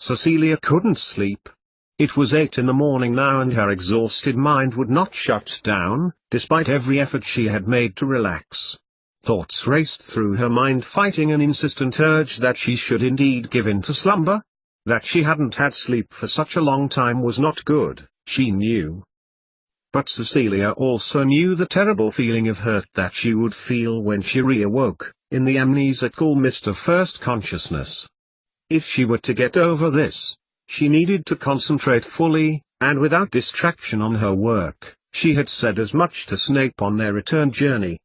Cecilia couldn't sleep. It was 8 in the morning now and her exhausted mind would not shut down, despite every effort she had made to relax. Thoughts raced through her mind fighting an insistent urge that she should indeed give in to slumber. That she hadn't had sleep for such a long time was not good, she knew. But Cecilia also knew the terrible feeling of hurt that she would feel when she reawoke, in the amnesiacal mist of first consciousness. If she were to get over this, she needed to concentrate fully, and without distraction on her work. She had said as much to Snape on their return journey.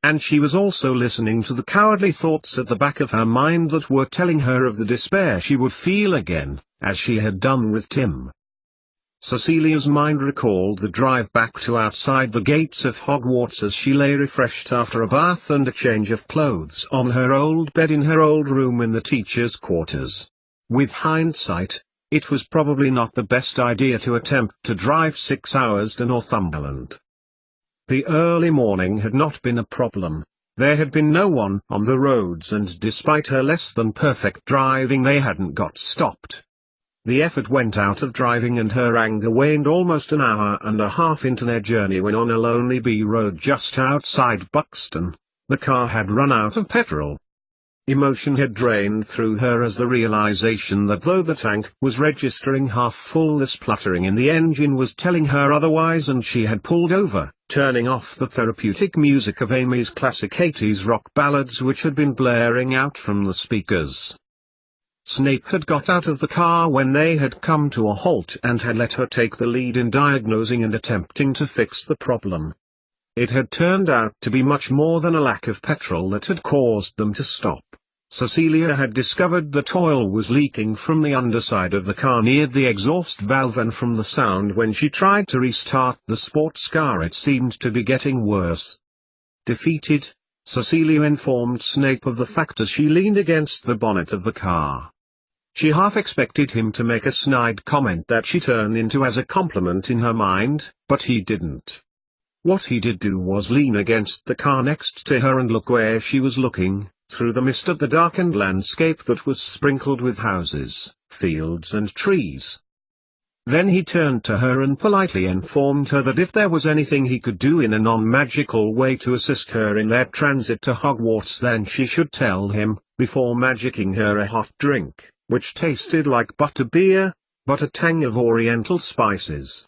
And she was also listening to the cowardly thoughts at the back of her mind that were telling her of the despair she would feel again, as she had done with Tim. Cecilia's mind recalled the drive back to outside the gates of Hogwarts as she lay refreshed after a bath and a change of clothes on her old bed in her old room in the teachers' quarters. With hindsight, it was probably not the best idea to attempt to drive 6 hours to Northumberland. The early morning had not been a problem. There had been no one on the roads and despite her less than perfect driving they hadn't got stopped. The effort went out of driving and her anger waned almost an hour and a half into their journey when on a lonely B road just outside Buxton, the car had run out of petrol. Emotion had drained through her as the realization that though the tank was registering half full the spluttering in the engine was telling her otherwise and she had pulled over, turning off the therapeutic music of Amy's classic 80s rock ballads which had been blaring out from the speakers. Snape had got out of the car when they had come to a halt and had let her take the lead in diagnosing and attempting to fix the problem. It had turned out to be much more than a lack of petrol that had caused them to stop. Cecilia had discovered that oil was leaking from the underside of the car near the exhaust valve and from the sound when she tried to restart the sports car it seemed to be getting worse. Defeated, Cecilia informed Snape of the fact as she leaned against the bonnet of the car. She half expected him to make a snide comment that she turned into as a compliment in her mind, but he didn't. What he did do was lean against the car next to her and look where she was looking, through the mist at the darkened landscape that was sprinkled with houses, fields and trees. Then he turned to her and politely informed her that if there was anything he could do in a non-magical way to assist her in their transit to Hogwarts then she should tell him, before magicking her a hot drink, which tasted like butterbeer, but a tang of oriental spices.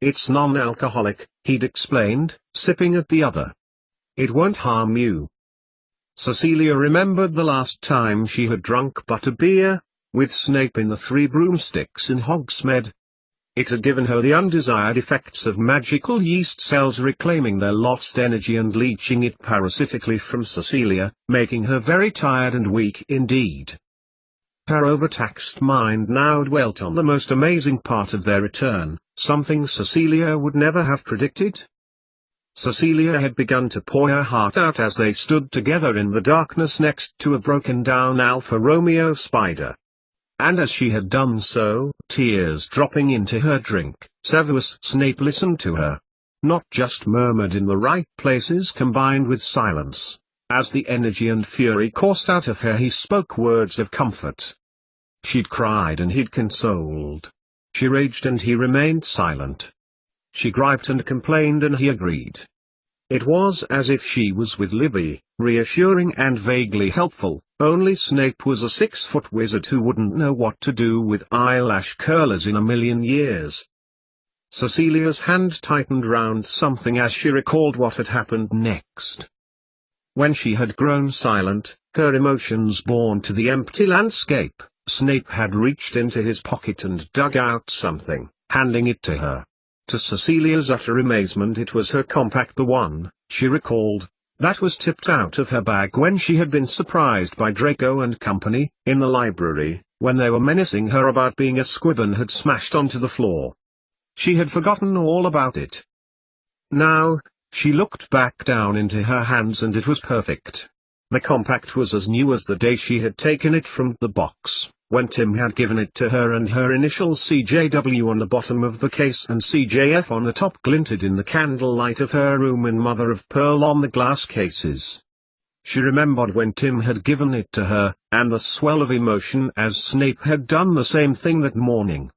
"It's non-alcoholic," he'd explained, sipping at the other. "It won't harm you." Cecilia remembered the last time she had drunk butterbeer, with Snape in the Three Broomsticks in Hogsmeade. It had given her the undesired effects of magical yeast cells reclaiming their lost energy and leaching it parasitically from Cecilia, making her very tired and weak indeed. Her overtaxed mind now dwelt on the most amazing part of their return, something Cecilia would never have predicted. Cecilia had begun to pour her heart out as they stood together in the darkness next to a broken-down Alfa Romeo Spider. And as she had done so, tears dropping into her drink, Severus Snape listened to her. Not just murmured in the right places combined with silence. As the energy and fury coursed out of her he spoke words of comfort. She'd cried and he'd consoled. She raged and he remained silent. She griped and complained and he agreed. It was as if she was with Libby, reassuring and vaguely helpful, only Snape was a 6-foot wizard who wouldn't know what to do with eyelash curlers in a million years. Cecilia's hand tightened round something as she recalled what had happened next. When she had grown silent, her emotions borne to the empty landscape, Snape had reached into his pocket and dug out something, handing it to her. To Cecilia's utter amazement it was her compact, the one, she recalled, that was tipped out of her bag when she had been surprised by Draco and company, in the library, when they were menacing her about being a squib and had smashed onto the floor. She had forgotten all about it. Now, she looked back down into her hands and it was perfect. The compact was as new as the day she had taken it from the box, when Tim had given it to her, and her initials CJW on the bottom of the case and CJF on the top glinted in the candlelight of her room and mother of pearl on the glass cases. She remembered when Tim had given it to her, and the swell of emotion as Snape had done the same thing that morning.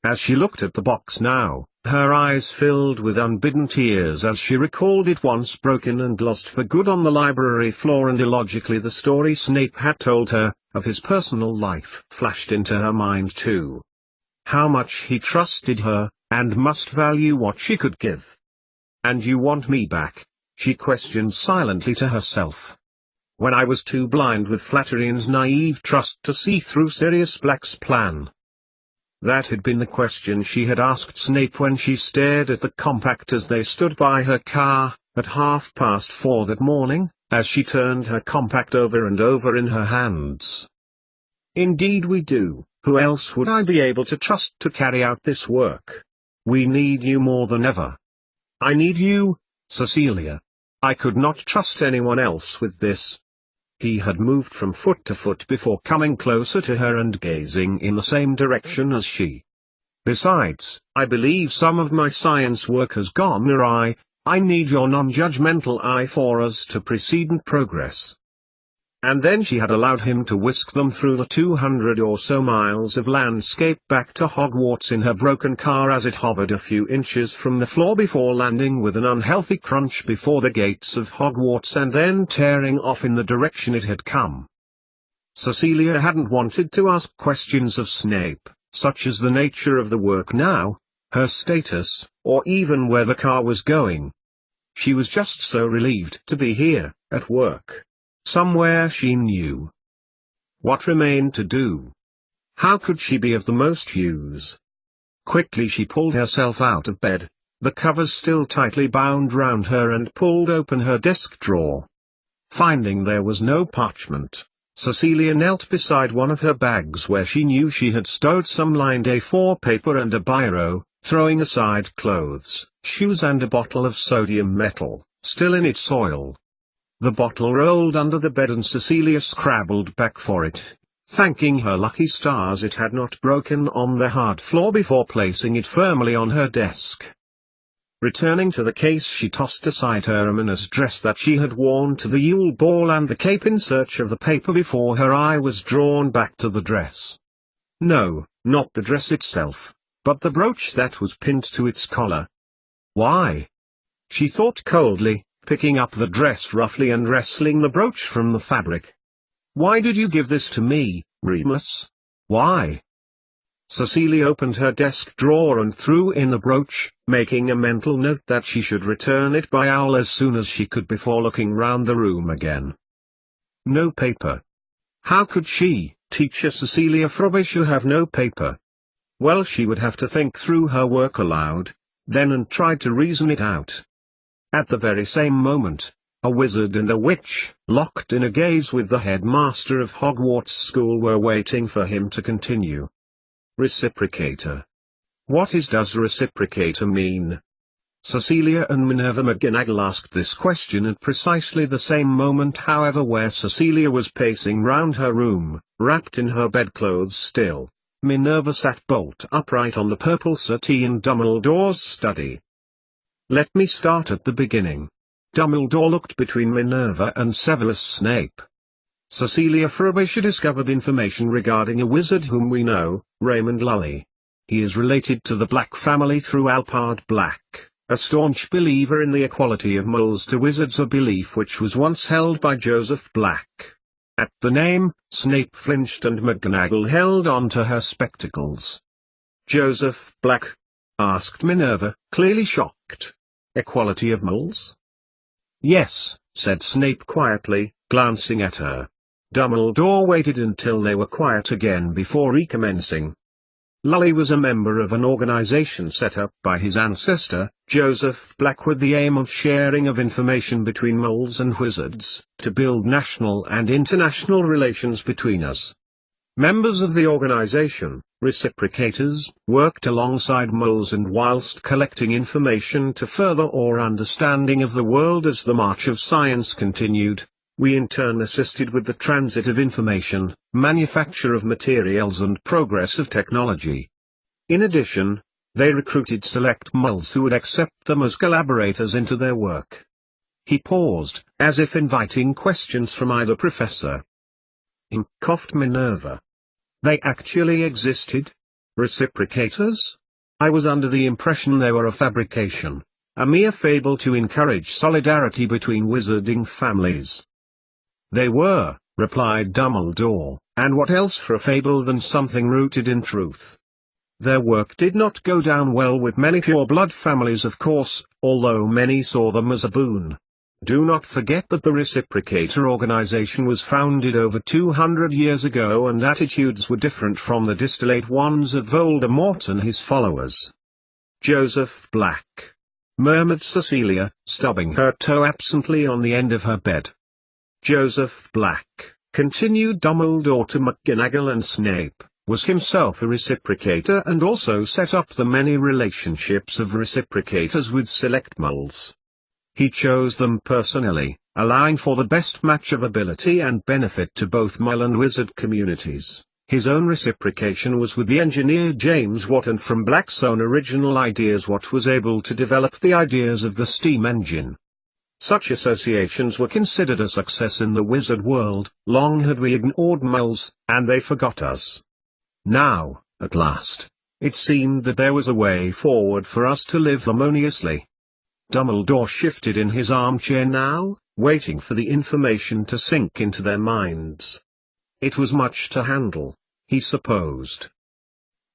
As she looked at the box now, her eyes filled with unbidden tears as she recalled it once broken and lost for good on the library floor, and illogically the story Snape had told her, of his personal life, flashed into her mind too. How much he trusted her, and must value what she could give. "And you want me back?" she questioned silently to herself. "When I was too blind with flattery and naive trust to see through Sirius Black's plan?" That had been the question she had asked Snape when she stared at the compact as they stood by her car, at 4:30 that morning, as she turned her compact over and over in her hands. "Indeed we do. Who else would I be able to trust to carry out this work? We need you more than ever. I need you, Cecilia. I could not trust anyone else with this." He had moved from foot to foot before coming closer to her and gazing in the same direction as she. "Besides, I believe some of my science work has gone awry. I need your non-judgmental eye for us to proceed and progress." And then she had allowed him to whisk them through the 200 or so miles of landscape back to Hogwarts in her broken car as it hovered a few inches from the floor before landing with an unhealthy crunch before the gates of Hogwarts and then tearing off in the direction it had come. Cecilia hadn't wanted to ask questions of Snape, such as the nature of the work now, her status, or even where the car was going. She was just so relieved to be here, at work. Somewhere she knew. What remained to do? How could she be of the most use? Quickly she pulled herself out of bed, the covers still tightly bound round her, and pulled open her desk drawer. Finding there was no parchment, Cecilia knelt beside one of her bags where she knew she had stowed some lined A4 paper and a biro, throwing aside clothes, shoes and a bottle of sodium metal, still in its soil. The bottle rolled under the bed and Cecilia scrabbled back for it, thanking her lucky stars it had not broken on the hard floor before placing it firmly on her desk. Returning to the case, she tossed aside her ominous dress that she had worn to the Yule Ball and the cape in search of the paper before her eye was drawn back to the dress. No, not the dress itself, but the brooch that was pinned to its collar. "Why?" she thought coldly, picking up the dress roughly and wresting the brooch from the fabric. "Why did you give this to me, Remus? Why?" Cecilia opened her desk drawer and threw in the brooch, making a mental note that she should return it by owl as soon as she could before looking round the room again. No paper. How could she, teacher Cecilia Frobisher, have no paper? Well, she would have to think through her work aloud, then, and try to reason it out. At the very same moment, a wizard and a witch, locked in a gaze with the headmaster of Hogwarts School, were waiting for him to continue. Reciprocator. What does reciprocator mean? Cecilia and Minerva McGonagall asked this question at precisely the same moment, however, where Cecilia was pacing round her room, wrapped in her bedclothes still. Minerva sat bolt upright on the purple settee in Dumbledore's study. Let me start at the beginning. Dumbledore looked between Minerva and Severus Snape. Cecilia Frobisher discovered information regarding a wizard whom we know, Raymond Lully. He is related to the Black family through Alpard Black, a staunch believer in the equality of moles to wizards, a belief which was once held by Joseph Black. At the name, Snape flinched and McGonagall held on to her spectacles. "Joseph Black?" asked Minerva, clearly shocked. "Equality of moles?" "Yes," said Snape quietly, glancing at her. Dumbledore waited until they were quiet again before recommencing. Lully was a member of an organization set up by his ancestor, Joseph Black, with the aim of sharing of information between moles and wizards, to build national and international relations between us. Members of the organization, reciprocators, worked alongside moles and whilst collecting information to further our understanding of the world as the march of science continued, we in turn assisted with the transit of information, manufacture of materials and progress of technology. In addition, they recruited select moles who would accept them as collaborators into their work. He paused, as if inviting questions from either professor. Coughed Minerva. They actually existed? Reciprocators? I was under the impression they were a fabrication, a mere fable to encourage solidarity between wizarding families. They were, replied Dumbledore, and what else for a fable than something rooted in truth? Their work did not go down well with many pure-blood families, of course, although many saw them as a boon. Do not forget that the Reciprocator organization was founded over 200 years ago, and attitudes were different from the distillate ones of Voldemort and his followers. Joseph Black, murmured Cecilia, stubbing her toe absently on the end of her bed. Joseph Black, continued Dumbledore to McGonagall and Snape, was himself a reciprocator and also set up the many relationships of reciprocators with select muggles. He chose them personally, allowing for the best match of ability and benefit to both Muggle and Wizard communities. His own reciprocation was with the engineer James Watt, and from Black's own original ideas Watt was able to develop the ideas of the steam engine. Such associations were considered a success in the wizard world. Long had we ignored Muggles, and they forgot us. Now, at last, it seemed that there was a way forward for us to live harmoniously. Dumbledore shifted in his armchair now, waiting for the information to sink into their minds. It was much to handle, he supposed.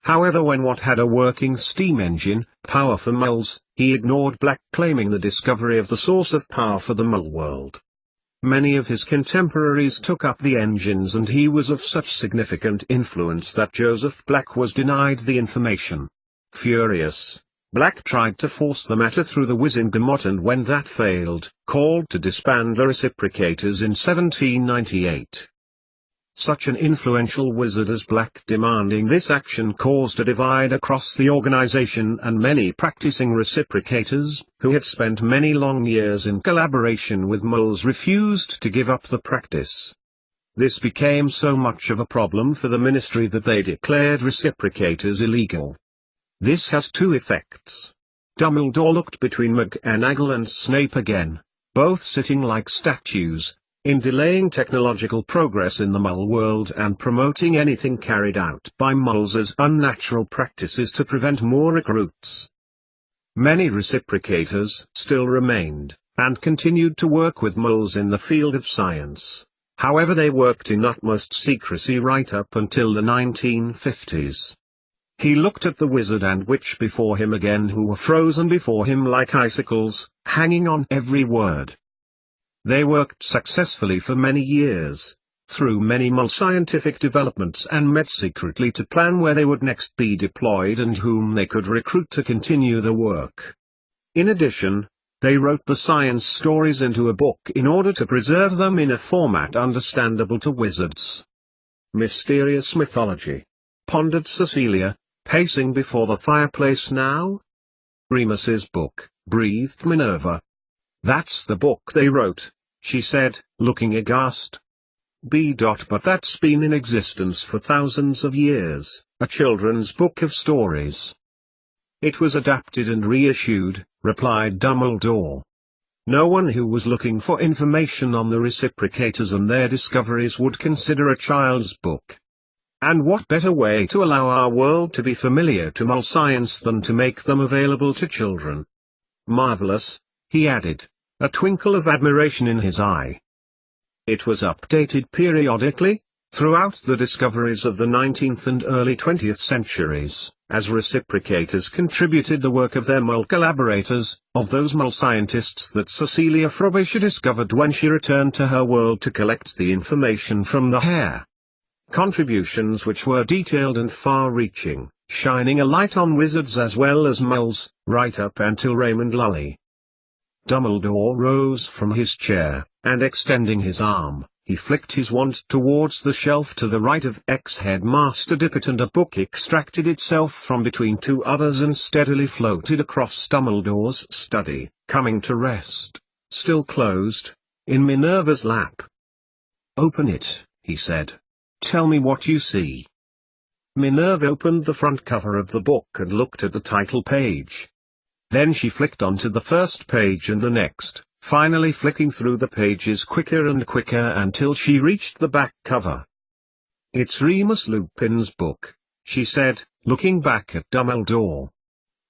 However, when Watt had a working steam engine, power for Muggles, he ignored Black claiming the discovery of the source of power for the Muggle world. Many of his contemporaries took up the engines, and he was of such significant influence that Joseph Black was denied the information. Furious, Black tried to force the matter through the Wizengamot, and when that failed, called to disband the Reciprocators in 1798. Such an influential wizard as Black demanding this action caused a divide across the organization, and many practicing reciprocators, who had spent many long years in collaboration with Muggles, refused to give up the practice. This became so much of a problem for the Ministry that they declared reciprocators illegal. This has two effects. Dumbledore looked between McGonagall and Snape again, both sitting like statues, in delaying technological progress in the Muggle world and promoting anything carried out by Muggles as unnatural practices to prevent more recruits. Many reciprocators still remained, and continued to work with Muggles in the field of science. However, they worked in utmost secrecy right up until the 1950s. He looked at the wizard and witch before him again, who were frozen before him like icicles, hanging on every word. They worked successfully for many years, through many Muggle scientific developments, and met secretly to plan where they would next be deployed and whom they could recruit to continue the work. In addition, they wrote the science stories into a book in order to preserve them in a format understandable to wizards. Mysterious mythology, pondered Cecilia, pacing before the fireplace now. Remus's book, breathed Minerva. That's the book they wrote, she said, looking aghast. But that's been in existence for thousands of years, a children's book of stories. It was adapted and reissued, replied Dumbledore. No one who was looking for information on the reciprocators and their discoveries would consider a child's book. And what better way to allow our world to be familiar to Muggle science than to make them available to children? Marvelous, he added, a twinkle of admiration in his eye. It was updated periodically, throughout the discoveries of the 19th and early 20th centuries, as reciprocators contributed the work of their Muggle collaborators, of those Muggle scientists that Cecilia Frobisher discovered when she returned to her world to collect the information from the hair. Contributions which were detailed and far-reaching, shining a light on wizards as well as Muggles, right up until Raymond Lully. Dumbledore rose from his chair, and extending his arm, he flicked his wand towards the shelf to the right of ex-headmaster Dippet, and a book extracted itself from between two others and steadily floated across Dumbledore's study, coming to rest, still closed, in Minerva's lap. "Open it," he said. "Tell me what you see." Minerva opened the front cover of the book and looked at the title page. Then she flicked onto the first page and the next, finally flicking through the pages quicker and quicker until she reached the back cover. "It's Remus Lupin's book," she said, looking back at Dumbledore.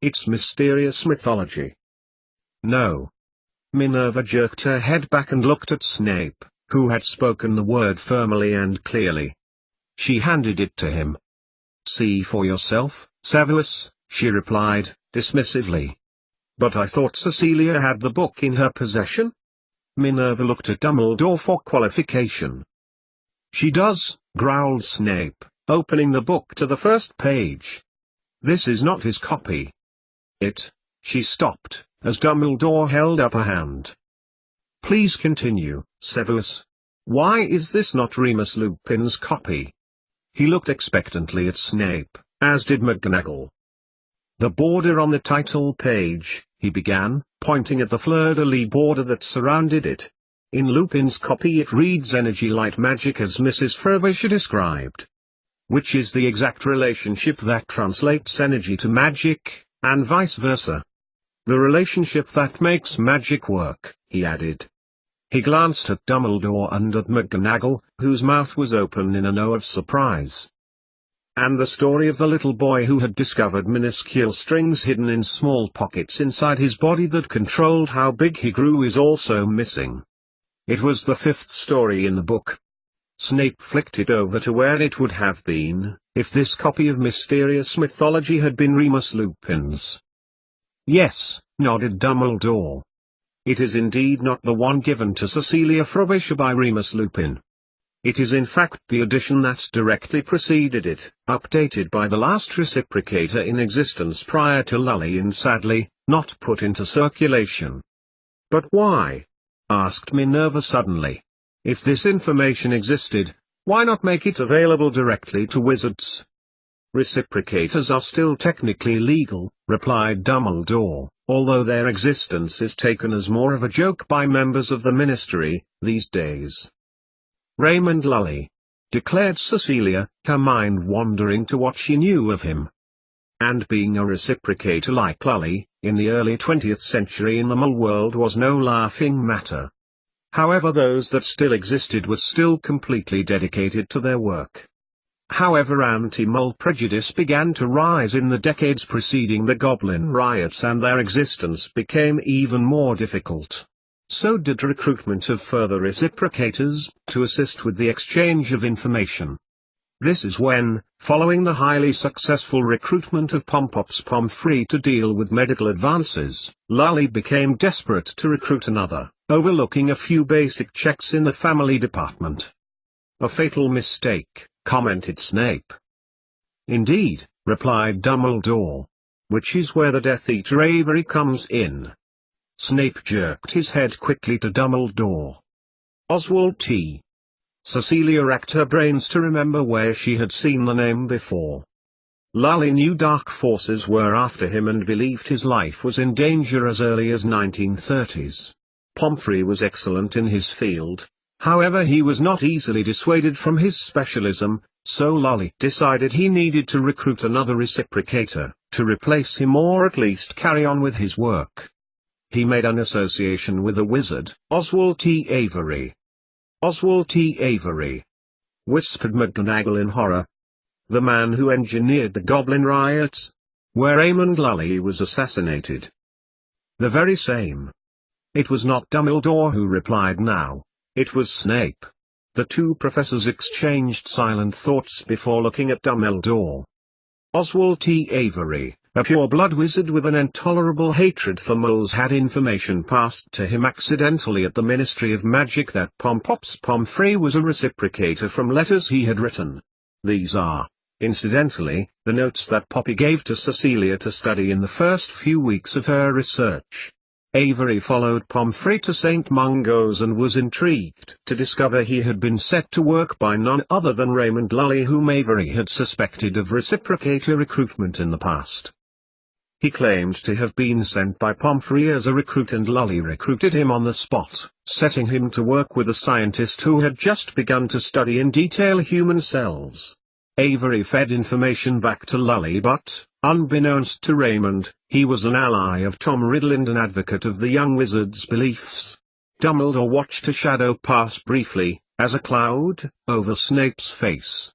"It's mysterious mythology." "No." Minerva jerked her head back and looked at Snape, who had spoken the word firmly and clearly. She handed it to him. "See for yourself, Severus," she replied, dismissively. "But I thought Cecilia had the book in her possession?" Minerva looked at Dumbledore for qualification. "She does," growled Snape, opening the book to the first page. "This is not his copy." She stopped, as Dumbledore held up a hand. "Please continue, Severus. Why is this not Remus Lupin's copy?" He looked expectantly at Snape, as did McGonagall. "The border on the title page," he began, pointing at the fleur-de-lis border that surrounded it. "In Lupin's copy it reads energy light magic as Mrs. Frobisher described. Which is the exact relationship that translates energy to magic, and vice versa. The relationship that makes magic work," he added. He glanced at Dumbledore and at McGonagall, whose mouth was open in an O of surprise. "And the story of the little boy who had discovered minuscule strings hidden in small pockets inside his body that controlled how big he grew is also missing. It was the fifth story in the book." Snape flicked it over to where it would have been, if this copy of mysterious mythology had been Remus Lupin's. "Yes," nodded Dumbledore. "It is indeed not the one given to Cecilia Frobisher by Remus Lupin. It is in fact the edition that directly preceded it, updated by the last reciprocator in existence prior to Lully and sadly, not put into circulation." "But why?" asked Minerva suddenly. "If this information existed, why not make it available directly to wizards?" "Reciprocators are still technically legal," replied Dumbledore, "although their existence is taken as more of a joke by members of the Ministry, these days." "Raymond Lully," declared Cecilia, her mind wandering to what she knew of him. And being a reciprocator like Lully, in the early 20th century in the Mole world was no laughing matter. However, those that still existed were still completely dedicated to their work. However, anti-Mole prejudice began to rise in the decades preceding the Goblin riots and their existence became even more difficult. So did recruitment of further reciprocators, to assist with the exchange of information. This is when, following the highly successful recruitment of Pompops Pomfrey to deal with medical advances, Lully became desperate to recruit another, overlooking a few basic checks in the family department. "A fatal mistake," commented Snape. "Indeed," replied Dumbledore. "Which is where the Death Eater Avery comes in." Snape jerked his head quickly to Dumbledore. "Oswald T." Cecilia racked her brains to remember where she had seen the name before. Lully knew dark forces were after him and believed his life was in danger as early as 1930s. Pomfrey was excellent in his field, however he was not easily dissuaded from his specialism, so Lully decided he needed to recruit another reciprocator, to replace him or at least carry on with his work. He made an association with a wizard, Oswald T. Avery. "Oswald T. Avery," whispered McGonagall in horror. "The man who engineered the Goblin riots? Where Raymond Lully was assassinated?" "The very same." It was not Dumbledore who replied now. It was Snape. The two professors exchanged silent thoughts before looking at Dumbledore. Oswald T. Avery, a pure-blood wizard with an intolerable hatred for moles, had information passed to him accidentally at the Ministry of Magic that Pompops Pomfrey was a reciprocator from letters he had written. These are, incidentally, the notes that Poppy gave to Cecilia to study in the first few weeks of her research. Avery followed Pomfrey to St. Mungo's and was intrigued to discover he had been set to work by none other than Raymond Lully, whom Avery had suspected of reciprocator recruitment in the past. He claimed to have been sent by Pomfrey as a recruit, and Lully recruited him on the spot, setting him to work with a scientist who had just begun to study in detail human cells. Avery fed information back to Lully, but, unbeknownst to Raymond, he was an ally of Tom Riddle and an advocate of the young wizard's beliefs. Dumbledore watched a shadow pass briefly, as a cloud, over Snape's face.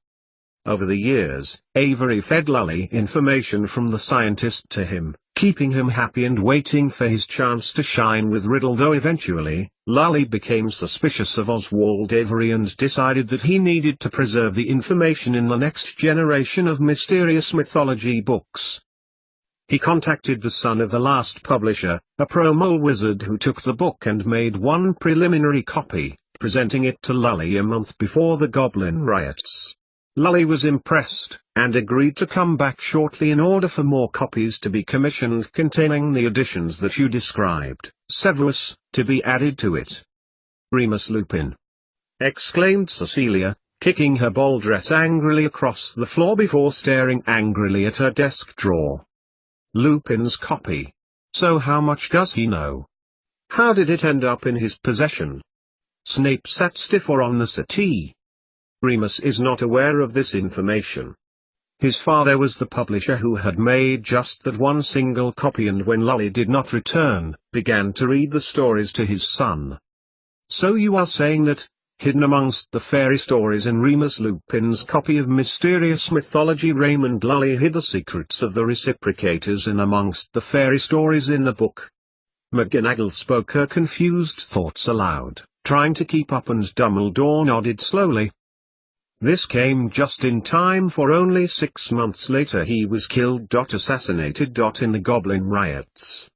Over the years, Avery fed Lully information from the scientist to him, keeping him happy and waiting for his chance to shine with Riddle, though eventually, Lully became suspicious of Oswald Avery and decided that he needed to preserve the information in the next generation of Mysterious Mythology books. He contacted the son of the last publisher, a pro-mole wizard who took the book and made one preliminary copy, presenting it to Lully a month before the Goblin riots. Lully was impressed, and agreed to come back shortly in order for more copies to be commissioned containing the additions that you described, Severus, to be added to it. "Remus Lupin!" exclaimed Cecilia, kicking her ball dress angrily across the floor before staring angrily at her desk drawer. "Lupin's copy. So how much does he know? How did it end up in his possession?" Snape sat stiffer on the settee. Remus is not aware of this information. His father was the publisher who had made just that one single copy, and when Lully did not return, began to read the stories to his son. "So you are saying that, hidden amongst the fairy stories in Remus Lupin's copy of Mysterious Mythology, Raymond Lully hid the secrets of the reciprocators in amongst the fairy stories in the book?" McGonagall spoke her confused thoughts aloud, trying to keep up, and Dumbledore nodded slowly. "This came just in time, for only 6 months later he was killed, assassinated, in the Goblin riots.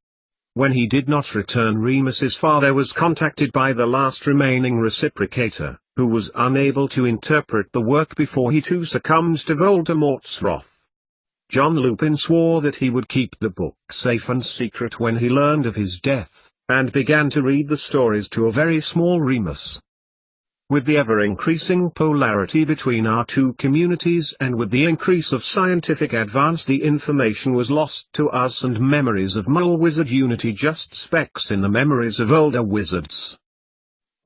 When he did not return, Remus's father was contacted by the last remaining reciprocator, who was unable to interpret the work before he too succumbed to Voldemort's wrath. John Lupin swore that he would keep the book safe and secret when he learned of his death, and began to read the stories to a very small Remus. With the ever-increasing polarity between our two communities and with the increase of scientific advance, the information was lost to us, and memories of Mole-Wizard unity just specks in the memories of older wizards."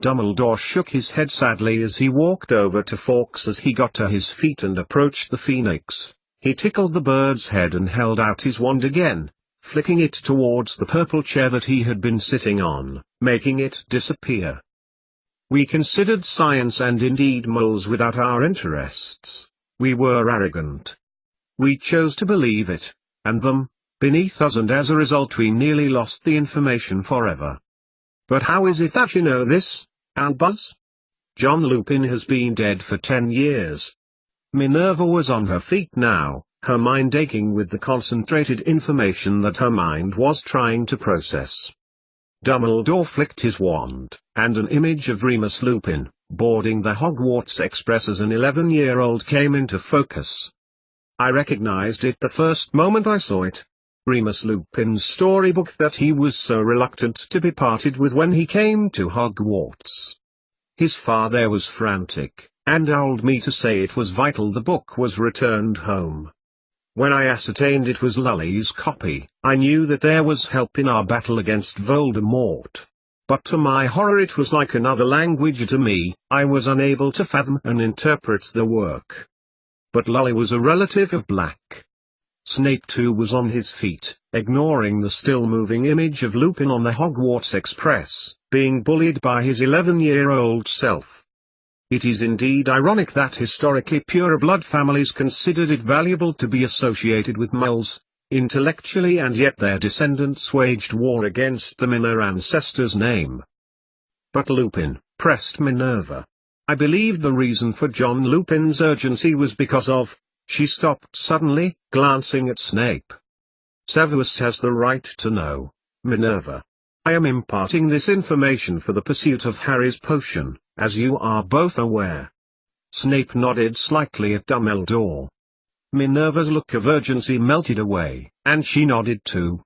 Dumbledore shook his head sadly as he walked over to Fawkes. As he got to his feet and approached the phoenix, he tickled the bird's head and held out his wand again, flicking it towards the purple chair that he had been sitting on, making it disappear. "We considered science and indeed moles without our interests. We were arrogant. We chose to believe it, and them, beneath us, and as a result we nearly lost the information forever." "But how is it that you know this, Albus?" "John Lupin has been dead for 10 years. Minerva was on her feet now, her mind aching with the concentrated information that her mind was trying to process. Dumbledore flicked his wand, and an image of Remus Lupin, boarding the Hogwarts Express as an 11-year-old came into focus. I recognized it the first moment I saw it. Remus Lupin's storybook that he was so reluctant to be parted with when he came to Hogwarts. His father was frantic, and told me to say it was vital the book was returned home. When I ascertained it was Lully's copy, I knew that there was help in our battle against Voldemort. But to my horror it was like another language to me. I was unable to fathom and interpret the work. But Lully was a relative of Black. Snape too was on his feet, ignoring the still-moving image of Lupin on the Hogwarts Express, being bullied by his 11-year-old self. It is indeed ironic that historically pure-blood families considered it valuable to be associated with moles, intellectually, and yet their descendants waged war against them in their ancestors' name. But Lupin, pressed Minerva. I believed the reason for John Lupin's urgency was because of... She stopped suddenly, glancing at Snape. Severus has the right to know, Minerva. I am imparting this information for the pursuit of Harry's potion, as you are both aware. Snape nodded slightly at Dumbledore. Minerva's look of urgency melted away, and she nodded too.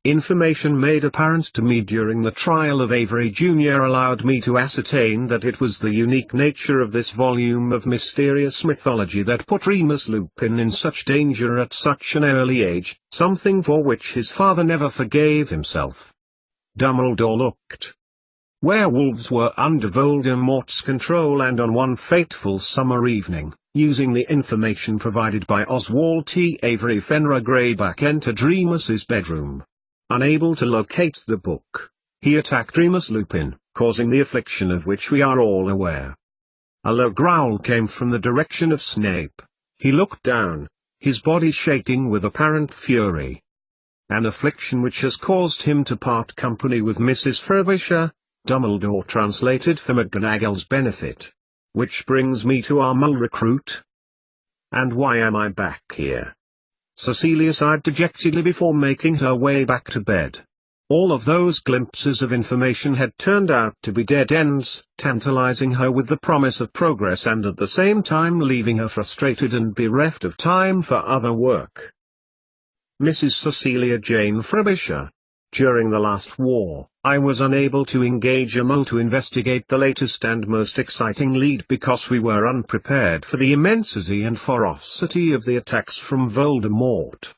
Information made apparent to me during the trial of Avery Jr. allowed me to ascertain that it was the unique nature of this volume of mysterious mythology that put Remus Lupin in such danger at such an early age, something for which his father never forgave himself. Dumbledore looked. Werewolves were under Voldemort's control, and on one fateful summer evening, using the information provided by Oswald T. Avery, Fenrir Greyback entered Remus's bedroom. Unable to locate the book, he attacked Remus Lupin, causing the affliction of which we are all aware. A low growl came from the direction of Snape. He looked down, his body shaking with apparent fury. An affliction which has caused him to part company with Mrs. Frobisher, Dumbledore translated for McGonagall's benefit. Which brings me to our mole recruit. And why am I back here? Cecilia sighed dejectedly before making her way back to bed. All of those glimpses of information had turned out to be dead ends, tantalizing her with the promise of progress and at the same time leaving her frustrated and bereft of time for other work. Mrs. Cecilia Jane Frobisher. During the last war, I was unable to engage a mole to investigate the latest and most exciting lead because we were unprepared for the immensity and ferocity of the attacks from Voldemort.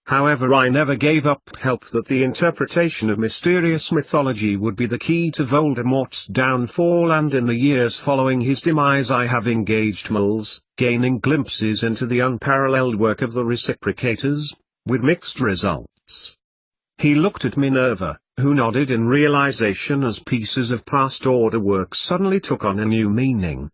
However, I never gave up hope that the interpretation of mysterious mythology would be the key to Voldemort's downfall, and in the years following his demise I have engaged moles, gaining glimpses into the unparalleled work of the Reciprocators, with mixed results. He looked at Minerva, who nodded in realization as pieces of past order work suddenly took on a new meaning.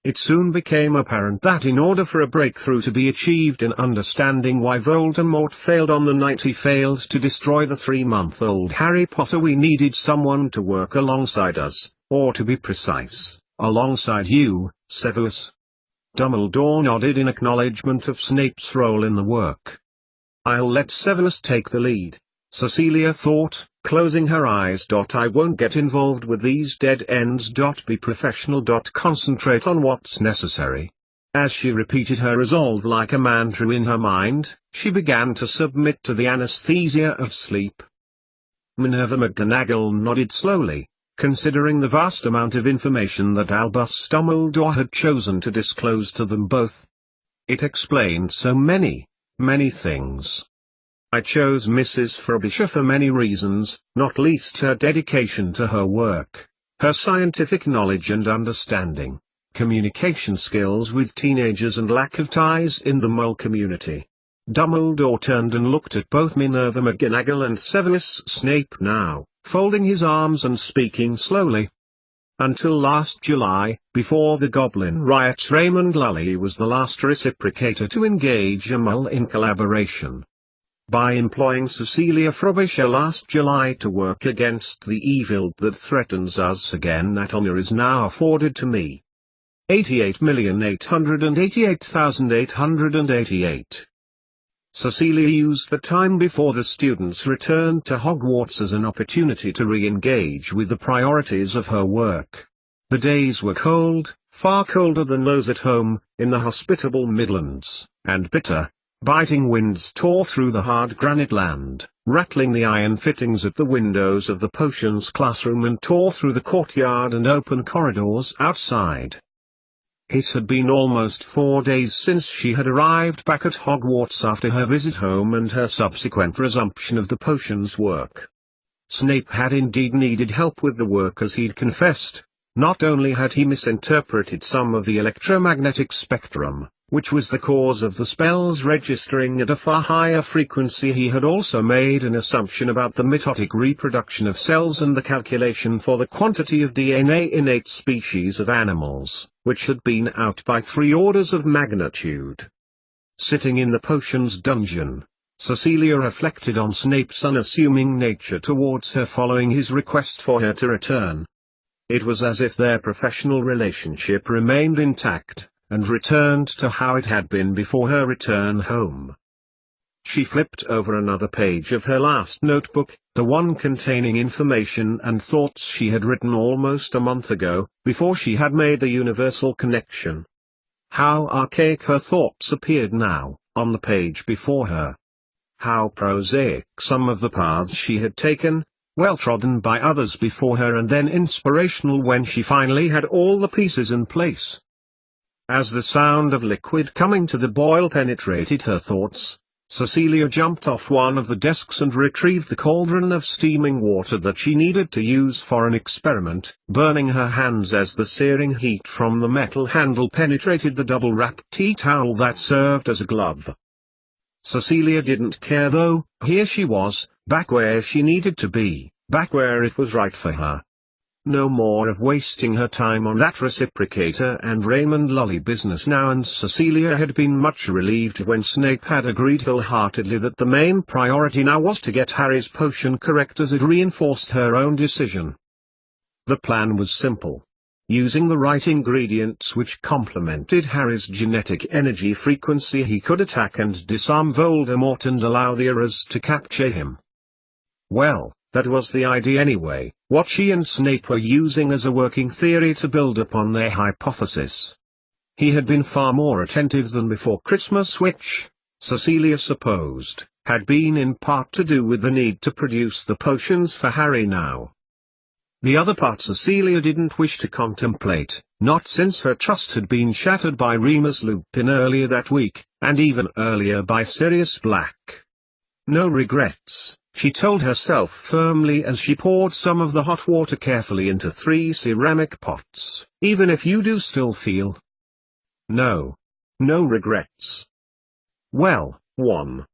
It soon became apparent that in order for a breakthrough to be achieved in understanding why Voldemort failed on the night he failed to destroy the 3-month-old Harry Potter, we needed someone to work alongside us, or to be precise, alongside you, Severus. Dumbledore nodded in acknowledgement of Snape's role in the work. I'll let Severus take the lead, Cecilia thought, closing her eyes. I won't get involved with these dead ends. Be professional. Concentrate on what's necessary. As she repeated her resolve like a mantra in her mind, she began to submit to the anesthesia of sleep. Minerva McGonagall nodded slowly, considering the vast amount of information that Albus Dumbledore had chosen to disclose to them both. It explained so many things. I chose Mrs. Frobisher for many reasons, not least her dedication to her work, her scientific knowledge and understanding, communication skills with teenagers and lack of ties in the mole community. Dumbledore turned and looked at both Minerva McGonagall and Severus Snape now, folding his arms and speaking slowly. Until last July, before the Goblin riots, Raymond Lully was the last Reciprocator to engage a mole in collaboration. By employing Cecilia Frobisher last July to work against the evil that threatens us again, that honor is now afforded to me. 88,888,888. Cecilia used the time before the students returned to Hogwarts as an opportunity to re-engage with the priorities of her work. The days were cold, far colder than those at home, in the hospitable Midlands, and bitter. Biting winds tore through the hard granite land, rattling the iron fittings at the windows of the potions classroom and tore through the courtyard and open corridors outside. It had been almost 4 days since she had arrived back at Hogwarts after her visit home and her subsequent resumption of the potions work. Snape had indeed needed help with the work, as he'd confessed. Not only had he misinterpreted some of the electromagnetic spectrum, which was the cause of the spells registering at a far higher frequency, he had also made an assumption about the mitotic reproduction of cells and the calculation for the quantity of DNA in 8 species of animals, which had been out by 3 orders of magnitude. Sitting in the potions dungeon, Cecilia reflected on Snape's unassuming nature towards her following his request for her to return. It was as if their professional relationship remained intact, and returned to how it had been before her return home. She flipped over another page of her last notebook, the one containing information and thoughts she had written almost a month ago, before she had made the universal connection. How archaic her thoughts appeared now, on the page before her. How prosaic some of the paths she had taken, well trodden by others before her, and then inspirational when she finally had all the pieces in place. As the sound of liquid coming to the boil penetrated her thoughts, Cecilia jumped off one of the desks and retrieved the cauldron of steaming water that she needed to use for an experiment, burning her hands as the searing heat from the metal handle penetrated the double-wrapped tea towel that served as a glove. Cecilia didn't care though. Here she was, back where she needed to be, back where it was right for her. No more of wasting her time on that reciprocator and Raymond Lully business now, and Cecilia had been much relieved when Snape had agreed wholeheartedly that the main priority now was to get Harry's potion correct, as it reinforced her own decision. The plan was simple. Using the right ingredients which complemented Harry's genetic energy frequency, he could attack and disarm Voldemort and allow the Aurors to capture him. Well, that was the idea anyway, what she and Snape were using as a working theory to build upon their hypothesis. He had been far more attentive than before Christmas, which, Cecilia supposed, had been in part to do with the need to produce the potions for Harry now. The other part Cecilia didn't wish to contemplate, not since her trust had been shattered by Remus Lupin earlier that week, and even earlier by Sirius Black. No regrets, she told herself firmly as she poured some of the hot water carefully into 3 ceramic pots, even if you do still feel. No regrets. Well, 1.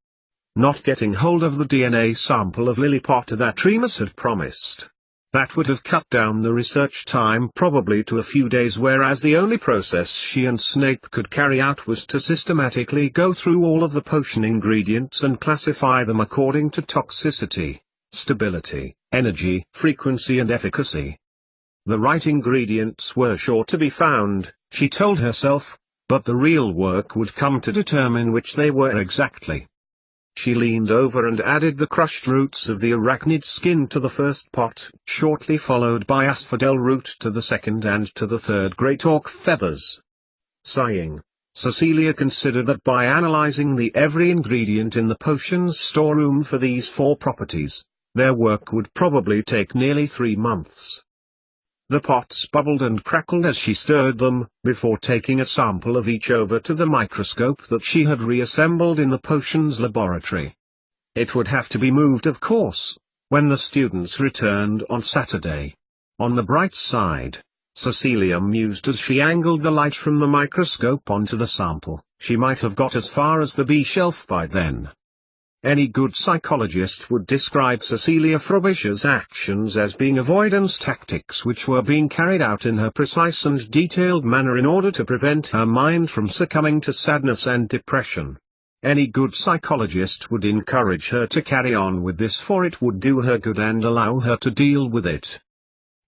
Not getting hold of the DNA sample of Lily Potter that Remus had promised. That would have cut down the research time probably to a few days, whereas the only process she and Snape could carry out was to systematically go through all of the potion ingredients and classify them according to toxicity, stability, energy, frequency and efficacy. The right ingredients were sure to be found, she told herself, but the real work would come to determine which they were exactly. She leaned over and added the crushed roots of the arachnid skin to the first pot, shortly followed by asphodel root to the second and to the third great auk feathers. Sighing, Cecilia considered that by analyzing every ingredient in the potions storeroom for these 4 properties, their work would probably take nearly 3 months. The pots bubbled and crackled as she stirred them, before taking a sample of each over to the microscope that she had reassembled in the potions laboratory. It would have to be moved, of course, when the students returned on Saturday. On the bright side, Cecilia mused as she angled the light from the microscope onto the sample, she might have got as far as the B shelf by then. Any good psychologist would describe Cecilia Frobisher's actions as being avoidance tactics which were being carried out in her precise and detailed manner in order to prevent her mind from succumbing to sadness and depression. Any good psychologist would encourage her to carry on with this, for it would do her good and allow her to deal with it.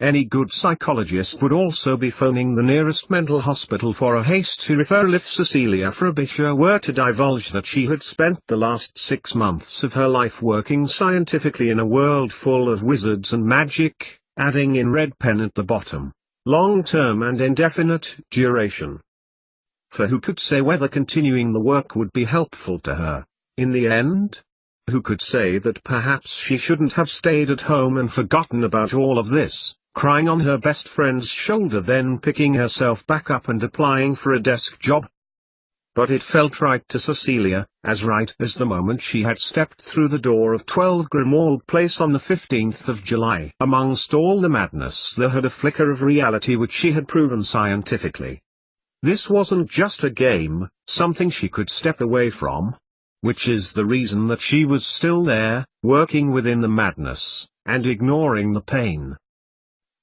Any good psychologist would also be phoning the nearest mental hospital for a hasty referral if Cecilia Frobisher were to divulge that she had spent the last 6 months of her life working scientifically in a world full of wizards and magic, adding in red pen at the bottom, long-term and indefinite duration. For who could say whether continuing the work would be helpful to her, in the end? Who could say that perhaps she shouldn't have stayed at home and forgotten about all of this, crying on her best friend's shoulder, then picking herself back up and applying for a desk job? But it felt right to Cecilia, as right as the moment she had stepped through the door of 12 Grimmauld Place on the 15th of July. Amongst all the madness there had a flicker of reality which she had proven scientifically. This wasn't just a game, something she could step away from. Which is the reason that she was still there, working within the madness, and ignoring the pain.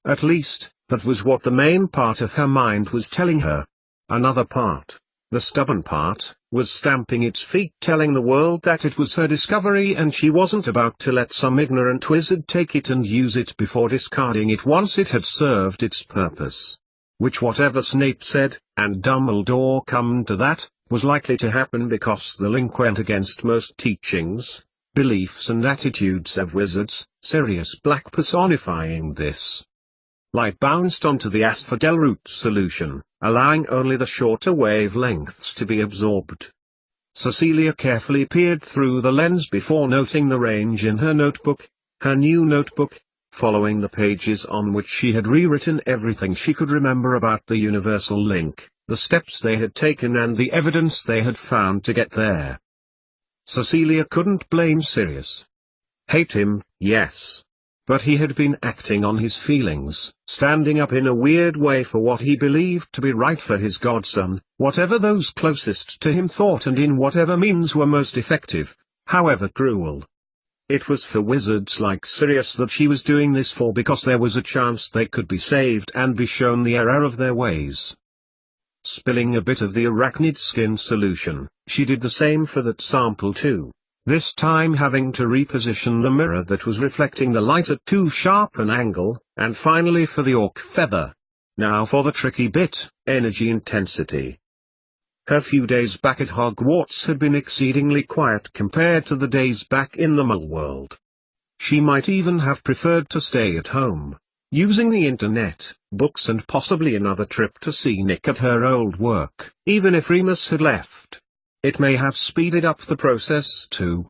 At least, that was what the main part of her mind was telling her. Another part, the stubborn part, was stamping its feet, telling the world that it was her discovery and she wasn't about to let some ignorant wizard take it and use it before discarding it once it had served its purpose. Which, whatever Snape said, and Dumbledore come to that, was likely to happen because the link went against most teachings, beliefs and attitudes of wizards, Sirius Black personifying this. Light bounced onto the asphodel root solution, allowing only the shorter wavelengths to be absorbed. Cecilia carefully peered through the lens before noting the range in her notebook, her new notebook, following the pages on which she had rewritten everything she could remember about the universal link, the steps they had taken and the evidence they had found to get there. Cecilia couldn't blame Sirius. Hate him, yes. But he had been acting on his feelings, standing up in a weird way for what he believed to be right for his godson, whatever those closest to him thought and in whatever means were most effective, however cruel. It was for wizards like Sirius that she was doing this for, because there was a chance they could be saved and be shown the error of their ways. Spilling a bit of the arachnid skin solution, she did the same for that sample too, this time having to reposition the mirror that was reflecting the light at too sharp an angle, and finally for the orc feather. Now for the tricky bit, energy intensity. Her few days back at Hogwarts had been exceedingly quiet compared to the days back in the Muggle world. She might even have preferred to stay at home, using the internet, books and possibly another trip to see Nick at her old work, even if Remus had left. It may have speeded up the process too.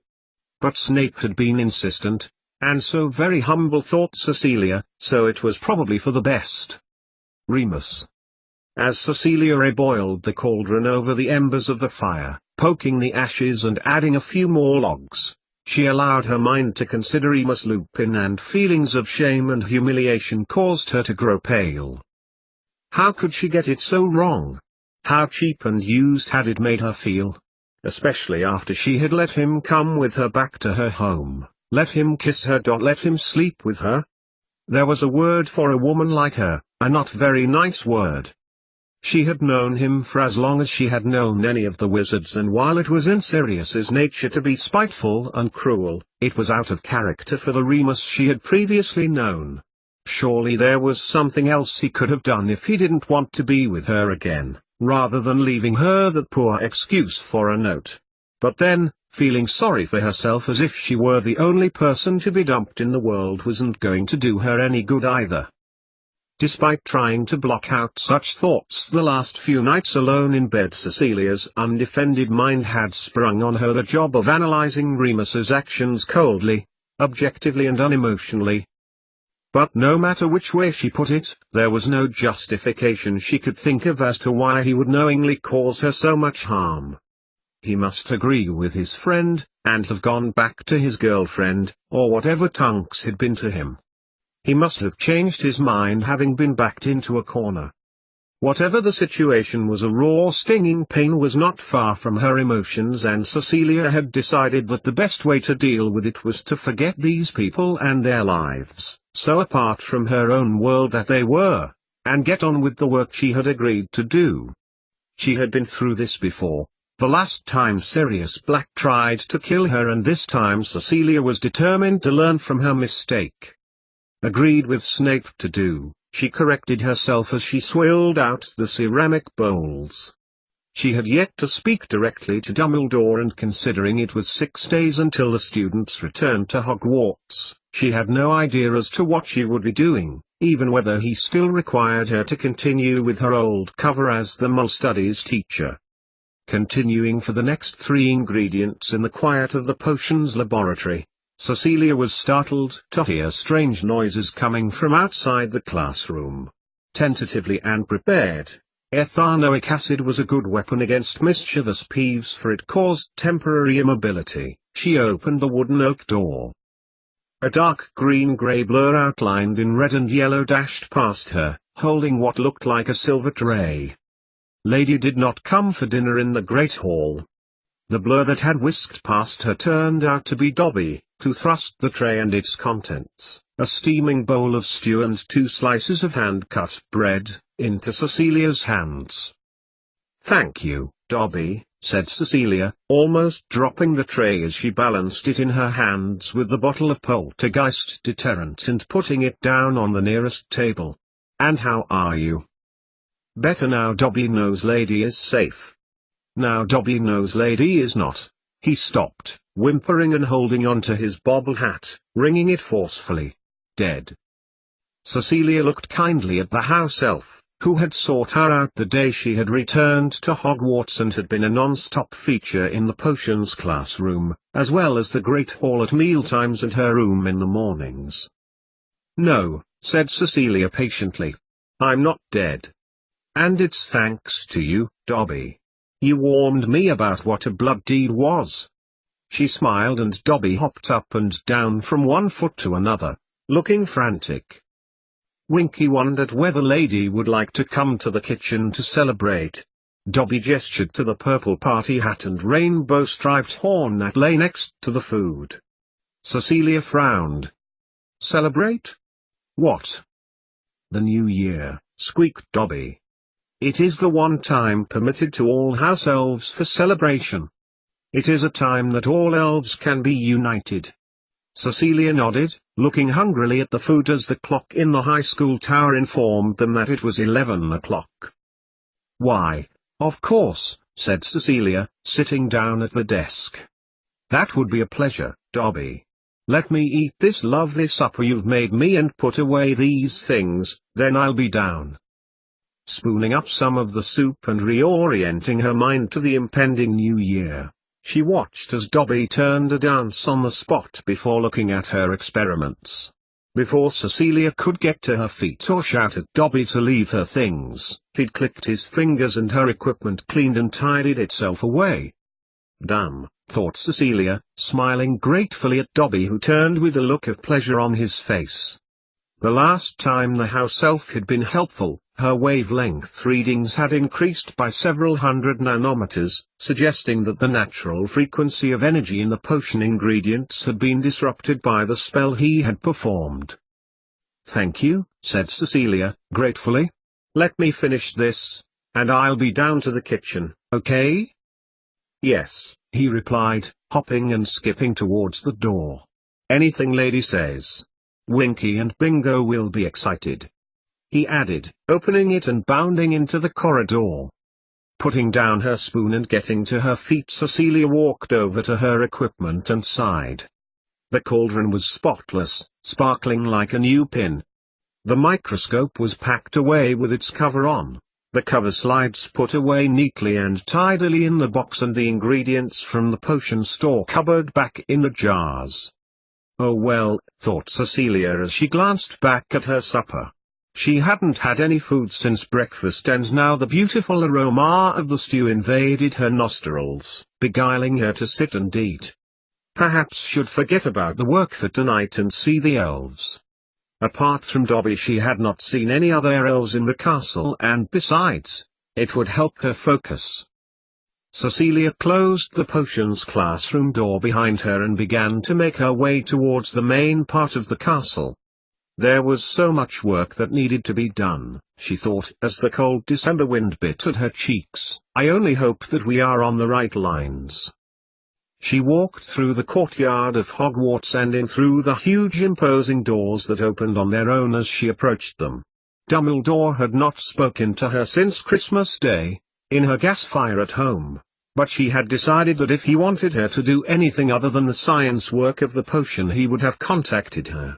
But Snape had been insistent, and so very humble thought Cecilia, so it was probably for the best. Remus. As Cecilia boiled the cauldron over the embers of the fire, poking the ashes and adding a few more logs, she allowed her mind to consider Remus Lupin, and feelings of shame and humiliation caused her to grow pale. How could she get it so wrong? How cheap and used had it made her feel? Especially after she had let him come with her back to her home, let him kiss her, let him sleep with her. There was a word for a woman like her, a not very nice word. She had known him for as long as she had known any of the wizards, and while it was in Sirius's nature to be spiteful and cruel, it was out of character for the Remus she had previously known. Surely there was something else he could have done if he didn't want to be with her again, rather than leaving her that poor excuse for a note. But then, feeling sorry for herself as if she were the only person to be dumped in the world wasn't going to do her any good either. Despite trying to block out such thoughts the last few nights alone in bed, Cecilia's undefended mind had sprung on her the job of analyzing Remus's actions coldly, objectively and unemotionally. But no matter which way she put it, there was no justification she could think of as to why he would knowingly cause her so much harm. He must agree with his friend, and have gone back to his girlfriend, or whatever Tonks had been to him. He must have changed his mind, having been backed into a corner. Whatever the situation was, a raw stinging pain was not far from her emotions, and Cecilia had decided that the best way to deal with it was to forget these people and their lives, so apart from her own world that they were, and get on with the work she had agreed to do. She had been through this before. The last time Sirius Black tried to kill her, and this time Cecilia was determined to learn from her mistake. Agreed with Snape to do, she corrected herself as she swilled out the ceramic bowls. She had yet to speak directly to Dumbledore, and considering it was 6 days until the students returned to Hogwarts, she had no idea as to what she would be doing, even whether he still required her to continue with her old cover as the Muggle Studies teacher. Continuing for the next 3 ingredients in the quiet of the potions laboratory, Cecilia was startled to hear strange noises coming from outside the classroom. Tentatively and prepared, ethanoic acid was a good weapon against mischievous peeves, for it caused temporary immobility. She opened the wooden oak door. A dark green-grey blur outlined in red and yellow dashed past her, holding what looked like a silver tray. Lady did not come for dinner in the Great Hall. The blur that had whisked past her turned out to be Dobby, who thrust the tray and its contents, a steaming bowl of stew and 2 slices of hand-cut bread, into Cecilia's hands. "Thank you, Dobby," said Cecilia, almost dropping the tray as she balanced it in her hands with the bottle of poltergeist deterrent and putting it down on the nearest table. "And how are you?" "Better now Dobby knows Lady is safe." "Now Dobby knows Lady is not." He stopped, whimpering and holding on to his bobble hat, wringing it forcefully. "Dead." Cecilia looked kindly at the house elf, who had sought her out the day she had returned to Hogwarts and had been a non-stop feature in the potions classroom, as well as the Great Hall at mealtimes and her room in the mornings. "No," said Cecilia patiently. "I'm not dead. And it's thanks to you, Dobby. You warned me about what a blood deed was." She smiled, and Dobby hopped up and down from one foot to another, looking frantic. Winky wondered whether Lady would like to come to the kitchen to celebrate. Dobby gestured to the purple party hat and rainbow-striped horn that lay next to the food. Cecilia frowned. Celebrate? What? The New Year, squeaked Dobby. It is the one time permitted to all house elves for celebration. It is a time that all elves can be united. Cecilia nodded, looking hungrily at the food as the clock in the high school tower informed them that it was 11 o'clock. Why, of course, said Cecilia, sitting down at the desk. That would be a pleasure, Dobby. Let me eat this lovely supper you've made me and put away these things, then I'll be down. Spooning up some of the soup and reorienting her mind to the impending new year, she watched as Dobby turned a dance on the spot before looking at her experiments. Before Cecilia could get to her feet or shout at Dobby to leave her things, he'd clicked his fingers and her equipment cleaned and tidied itself away. Damn, thought Cecilia, smiling gratefully at Dobby, who turned with a look of pleasure on his face. The last time the house elf had been helpful, her wavelength readings had increased by several hundred nanometers, suggesting that the natural frequency of energy in the potion ingredients had been disrupted by the spell he had performed. Thank you, said Cecilia, gratefully. Let me finish this, and I'll be down to the kitchen, okay? Yes, he replied, hopping and skipping towards the door. Anything lady says. Winky and Bingo will be excited. He added, opening it and bounding into the corridor. Putting down her spoon and getting to her feet, Cecilia walked over to her equipment and sighed. The cauldron was spotless, sparkling like a new pin. The microscope was packed away with its cover on, the cover slides put away neatly and tidily in the box, and the ingredients from the potion store cupboard back in the jars. Oh well, thought Cecilia as she glanced back at her supper. She hadn't had any food since breakfast, and now the beautiful aroma of the stew invaded her nostrils, beguiling her to sit and eat. Perhaps should forget about the work for tonight and see the elves. Apart from Dobby, she had not seen any other elves in the castle, and besides, it would help her focus. Cecilia closed the potions classroom door behind her and began to make her way towards the main part of the castle. There was so much work that needed to be done, she thought, as the cold December wind bit at her cheeks. I only hope that we are on the right lines. She walked through the courtyard of Hogwarts and in through the huge imposing doors that opened on their own as she approached them. Dumbledore had not spoken to her since Christmas Day, in her gas fire at home, but she had decided that if he wanted her to do anything other than the science work of the potion, he would have contacted her.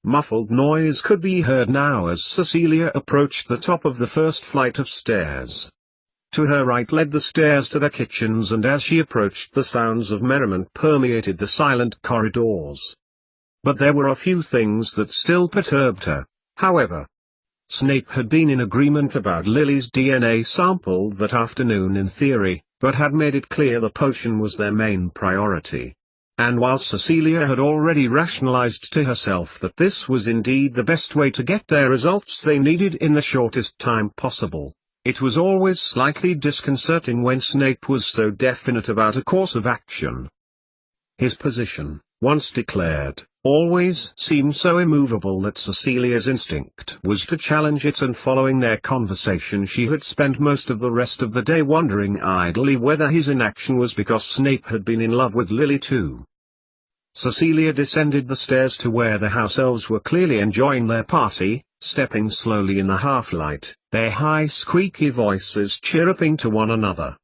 Muffled noise could be heard now as Cecilia approached the top of the first flight of stairs. To her right led the stairs to the kitchens, and as she approached, the sounds of merriment permeated the silent corridors. But there were a few things that still perturbed her, however. Snape had been in agreement about Lily's DNA sample that afternoon in theory, but had made it clear the potion was their main priority. And while Cecilia had already rationalized to herself that this was indeed the best way to get their results they needed in the shortest time possible, it was always slightly disconcerting when Snape was so definite about a course of action. His position, once declared, always seemed so immovable that Cecilia's instinct was to challenge it, and following their conversation she had spent most of the rest of the day wondering idly whether his inaction was because Snape had been in love with Lily too. Cecilia descended the stairs to where the house elves were clearly enjoying their party, stepping slowly in the half-light, their high squeaky voices chirruping to one another.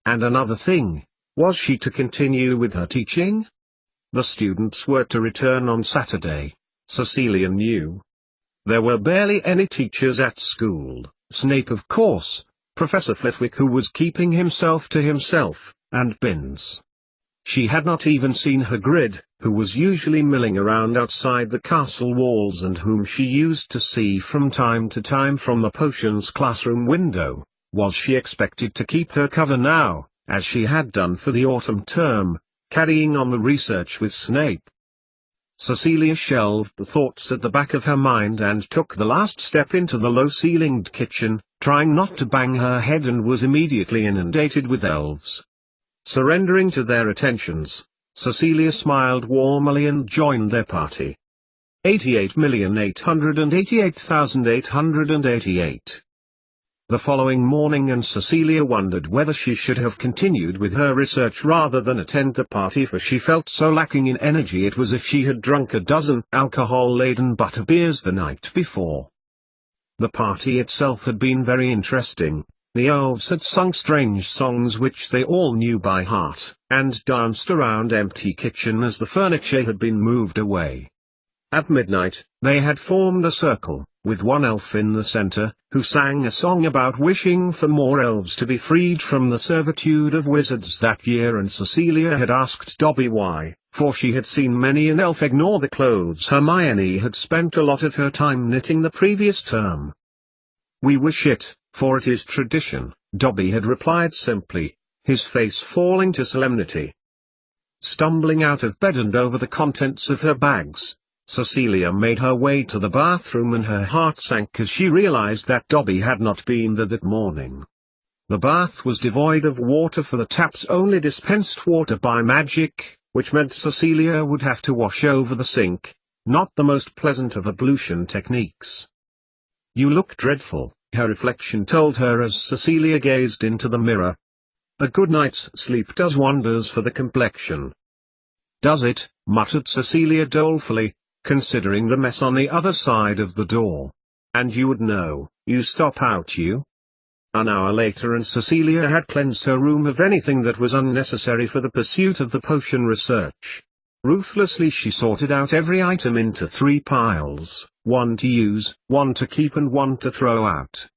And another thing, was she to continue with her teaching? The students were to return on Saturday, Cecilia knew. There were barely any teachers at school, Snape of course, Professor Flitwick who was keeping himself to himself, and Binns. She had not even seen Hagrid, who was usually milling around outside the castle walls and whom she used to see from time to time from the potions classroom window. Was she expected to keep her cover now, as she had done for the autumn term, carrying on the research with Snape? Cecilia shelved the thoughts at the back of her mind and took the last step into the low-ceilinged kitchen, trying not to bang her head, and was immediately inundated with elves. Surrendering to their attentions, Cecilia smiled warmly and joined their party. 88,888,888. The following morning, and Cecilia wondered whether she should have continued with her research rather than attend the party, for she felt so lacking in energy it was as if she had drunk a dozen alcohol-laden butterbeers the night before. The party itself had been very interesting. The elves had sung strange songs which they all knew by heart, and danced around empty kitchen as the furniture had been moved away. At midnight, they had formed a circle, with one elf in the center, who sang a song about wishing for more elves to be freed from the servitude of wizards that year, and Cecilia had asked Dobby why, for she had seen many an elf ignore the clothes Hermione had spent a lot of her time knitting the previous term. "We wish it, for it is tradition," Dobby had replied simply, his face falling to solemnity. Stumbling out of bed and over the contents of her bags, Cecilia made her way to the bathroom, and her heart sank as she realized that Dobby had not been there that morning. The bath was devoid of water, for the taps only dispensed water by magic, which meant Cecilia would have to wash over the sink, not the most pleasant of ablution techniques. "You look dreadful," her reflection told her as Cecilia gazed into the mirror. "A good night's sleep does wonders for the complexion." "Does it?" muttered Cecilia dolefully, considering the mess on the other side of the door. "And you would know, you stop out you." An hour later, and Cecilia had cleansed her room of anything that was unnecessary for the pursuit of the potion research. Ruthlessly she sorted out every item into 3 piles, one to use, one to keep, and one to throw out.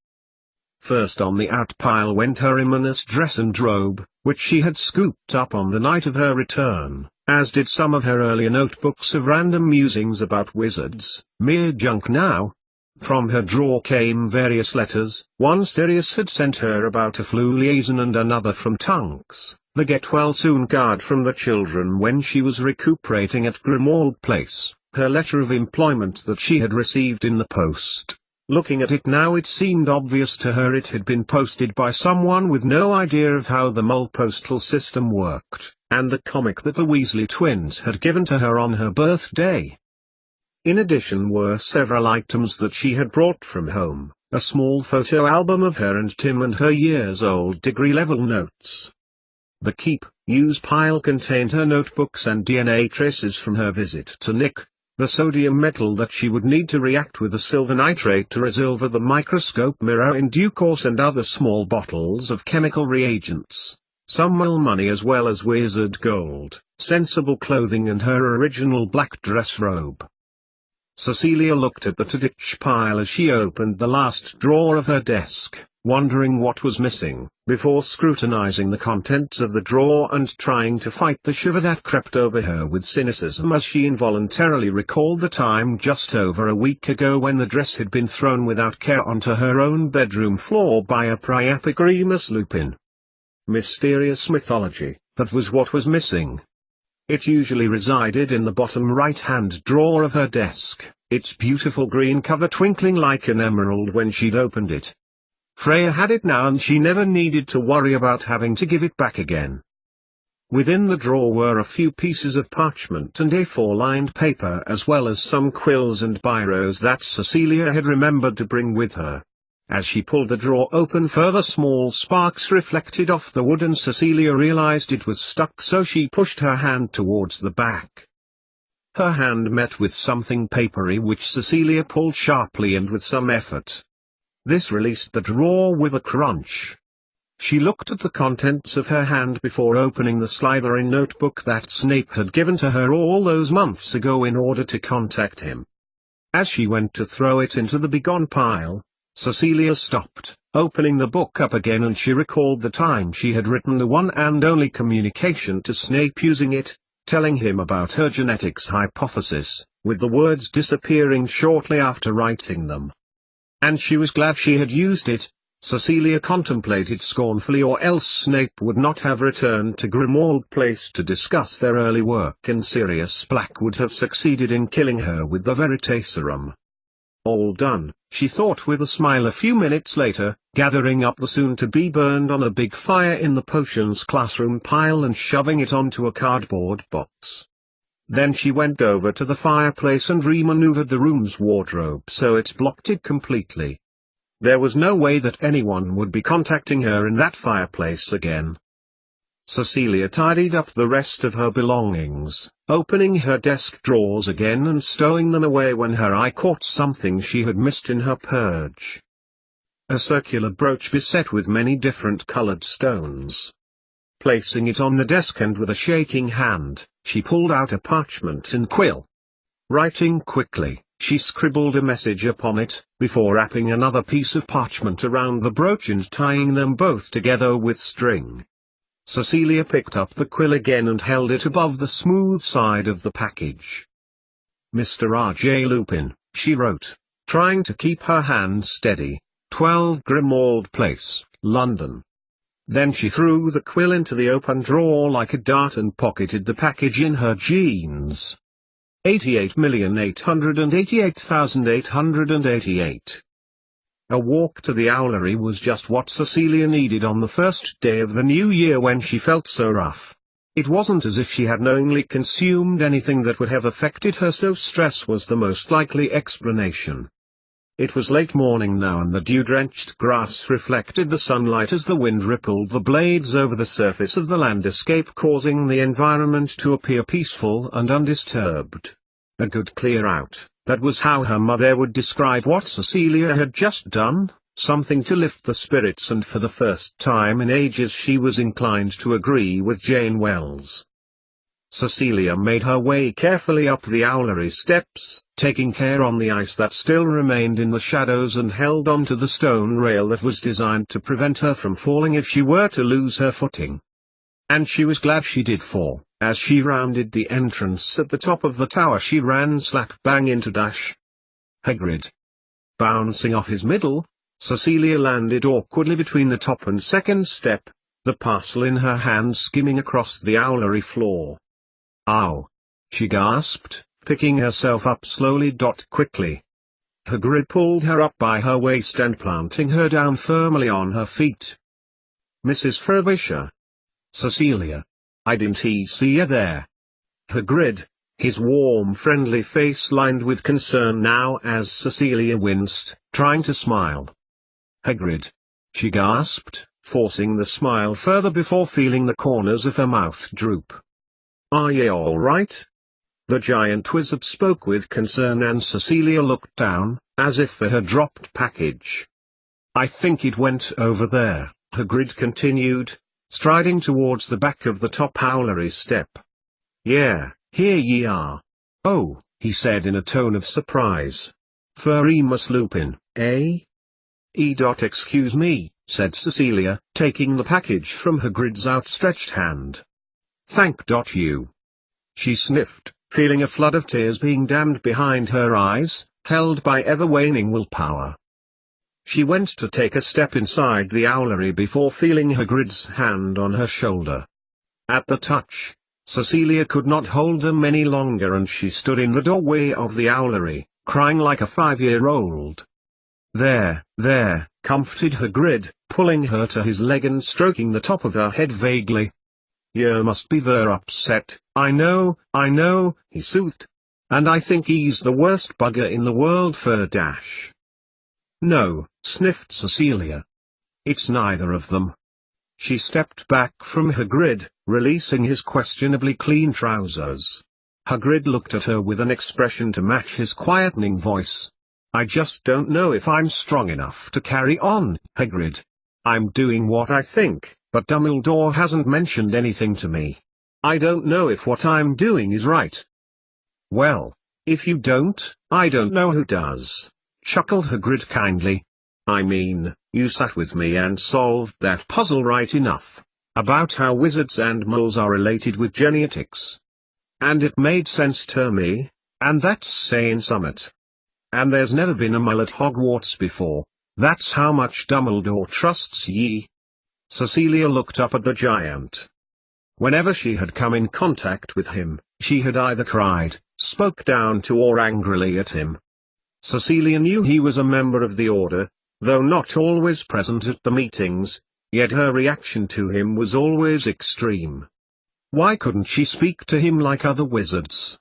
First on the out pile went her Imanus dress and robe, which she had scooped up on the night of her return, as did some of her earlier notebooks of random musings about wizards, mere junk now. From her drawer came various letters. One Sirius had sent her about a flu liaison, and another from Tunks, the get-well-soon card from the children when she was recuperating at Grimmauld Place, her letter of employment that she had received in the post. Looking at it now, it seemed obvious to her it had been posted by someone with no idea of how the Mole postal system worked, and the comic that the Weasley twins had given to her on her birthday. In addition were several items that she had brought from home, a small photo album of her and Tim and her years-old degree-level notes. The keep, use pile contained her notebooks and DNA traces from her visit to Nick, the sodium metal that she would need to react with the silver nitrate to resolve the microscope mirror in due course, and other small bottles of chemical reagents, some real money as well as wizard gold, sensible clothing, and her original black dress robe. Cecilia looked at the Tadich pile as she opened the last drawer of her desk, wondering what was missing, before scrutinizing the contents of the drawer and trying to fight the shiver that crept over her with cynicism as she involuntarily recalled the time just over a week ago when the dress had been thrown without care onto her own bedroom floor by a Priapus Remus Lupin. Mysterious mythology, that was what was missing. It usually resided in the bottom right-hand drawer of her desk, its beautiful green cover twinkling like an emerald when she'd opened it. Freya had it now, and she never needed to worry about having to give it back again. Within the drawer were a few pieces of parchment and A4-lined paper, as well as some quills and biros that Cecilia had remembered to bring with her. As she pulled the drawer open, further small sparks reflected off the wood, and Cecilia realized it was stuck, so she pushed her hand towards the back. Her hand met with something papery which Cecilia pulled sharply and with some effort. This released the drawer with a crunch. She looked at the contents of her hand before opening the Slytherin notebook that Snape had given to her all those months ago in order to contact him. As she went to throw it into the begone pile, Cecilia stopped, opening the book up again, and she recalled the time she had written the one and only communication to Snape using it, telling him about her genetics hypothesis, with the words disappearing shortly after writing them. And she was glad she had used it, Cecilia contemplated scornfully, or else Snape would not have returned to Grimmauld Place to discuss their early work, and Sirius Black would have succeeded in killing her with the Veritaserum. All done, she thought with a smile a few minutes later, gathering up the soon-to-be burned on a big fire in the potions classroom pile and shoving it onto a cardboard box. Then she went over to the fireplace and remaneuvered the room's wardrobe so it blocked it completely. There was no way that anyone would be contacting her in that fireplace again. Cecilia tidied up the rest of her belongings, opening her desk drawers again and stowing them away when her eye caught something she had missed in her purge. A circular brooch beset with many different colored stones. Placing it on the desk and with a shaking hand, she pulled out a parchment and quill. Writing quickly, she scribbled a message upon it, before wrapping another piece of parchment around the brooch and tying them both together with string. Cecilia picked up the quill again and held it above the smooth side of the package. Mr. R.J. Lupin, she wrote, trying to keep her hand steady, 12 Grimmauld Place, London. Then she threw the quill into the open drawer like a dart and pocketed the package in her jeans. 88,888,888. A walk to the owlery was just what Cecilia needed on the first day of the new year when she felt so rough. It wasn't as if she had knowingly consumed anything that would have affected her, so stress was the most likely explanation. It was late morning now and the dew-drenched grass reflected the sunlight as the wind rippled the blades over the surface of the landscape, causing the environment to appear peaceful and undisturbed. A good clear out. That was how her mother would describe what Cecilia had just done, something to lift the spirits, and for the first time in ages she was inclined to agree with Jane Wells. Cecilia made her way carefully up the owlery steps, taking care on the ice that still remained in the shadows, and held on to the stone rail that was designed to prevent her from falling if she were to lose her footing. And she was glad she did, for, as she rounded the entrance at the top of the tower, she ran slap bang into Hagrid. Bouncing off his middle, Cecilia landed awkwardly between the top and second step, the parcel in her hand skimming across the owlery floor. Ow! She gasped, picking herself up slowly. Quickly. Hagrid pulled her up by her waist and planting her down firmly on her feet. Mrs. Frobisher. Cecilia. I didn't see you there. Hagrid, his warm friendly face lined with concern now as Cecilia winced, trying to smile. Hagrid. She gasped, forcing the smile further before feeling the corners of her mouth droop. Are you all right? The giant wizard spoke with concern, and Cecilia looked down, as if for her dropped package. I think it went over there, Hagrid continued, striding towards the back of the top owlery step. Yeah, here ye are. Oh, he said in a tone of surprise. Remus Lupin, eh? Excuse me, said Cecilia, taking the package from Hagrid's outstretched hand. Thank you. She sniffed, feeling a flood of tears being dammed behind her eyes, held by ever-waning willpower. She went to take a step inside the owlery before feeling Hagrid's hand on her shoulder. At the touch, Cecilia could not hold them any longer, and she stood in the doorway of the owlery, crying like a 5-year-old. There, comforted Hagrid, pulling her to his leg and stroking the top of her head vaguely. You must be ver upset. I know, he soothed. And I think he's the worst bugger in the world for . No, sniffed Cecilia. It's neither of them. She stepped back from Hagrid, releasing his questionably clean trousers. Hagrid looked at her with an expression to match his quietening voice. I just don't know if I'm strong enough to carry on, Hagrid. I'm doing what I think, but Dumbledore hasn't mentioned anything to me. I don't know if what I'm doing is right. Well, if you don't, I don't know who does, chuckled Hagrid kindly. I mean, you sat with me and solved that puzzle right enough, about how wizards and muggles are related with genetics. And it made sense to me, and that's saying summit. And there's never been a muggle at Hogwarts before, that's how much Dumbledore trusts ye. Cecilia looked up at the giant. Whenever she had come in contact with him, she had either cried, spoke down to, or angrily at him. Cecilia knew he was a member of the Order, though not always present at the meetings, yet her reaction to him was always extreme. Why couldn't she speak to him like other wizards?